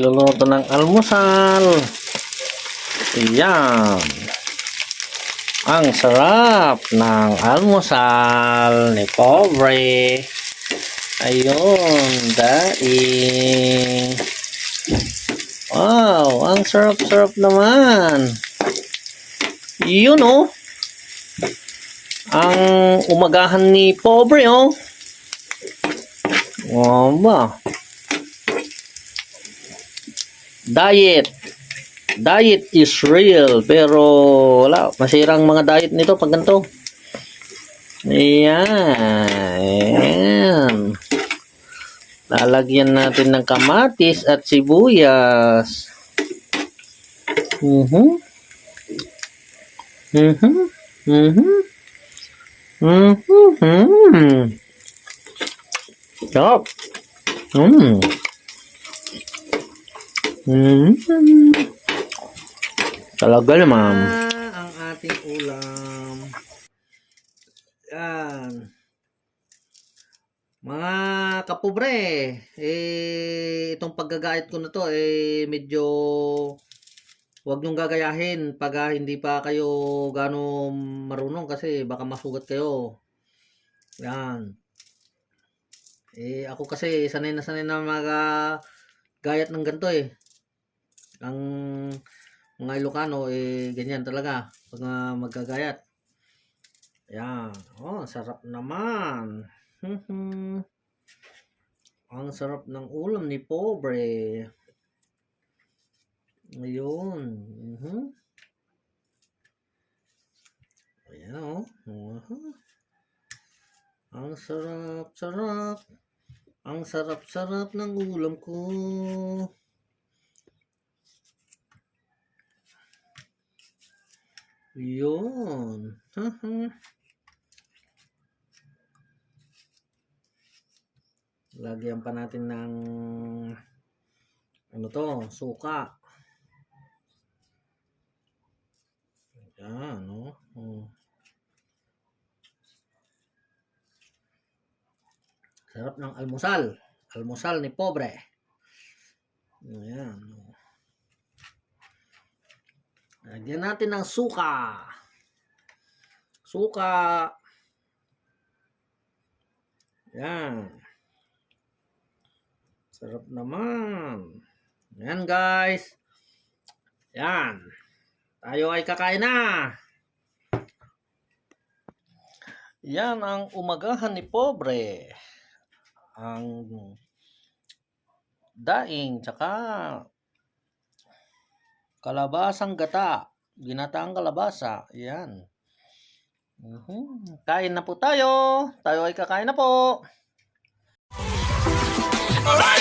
Nagluluto ng almusal. Iyan. Ang sarap ng almusal ni Pobre. Ayun, daing. Wow, ang sarap-sarap naman. Yun oh. Ang umagahan ni Pobre oh. Wow ba? Diet is real, pero wala, masirang mga diet nito pag ganito. Ayan. Lalagyan natin ng kamatis at sibuyas. Sarap. Talaga naman. Ang ating ulam. Yan. Mga kapobre, itong paggagayat ko na to, medyo huwag niyong gagayahin pag hindi pa kayo gano'ng marunong kasi baka masugat kayo. Yan. Ako kasi sanay na magagayat ng ganito Ang mga Ilocano ganyan talaga pag magagayat. Yan. Oh, sarap naman. Ang sarap ng ulam ni Pobre. Ayun. Ayan oh. Ang sarap-sarap. Ang sarap-sarap ng ulam ko. Yun. Lagyan pa natin ng suka. Yan, no? Sarap ng almusal. Almusal ni Pobre. Ayan. Lagyan natin ng suka. Suka. Yan. Sarap naman. Yan guys. Yan. Tayo ay kakain na. Yan ang umagahan ni Pobre. Ang daing tsaka kalabasang gata. Ginataang kalabasa. Yan. Kain na po tayo. Tayo ay kakain na po. Alright.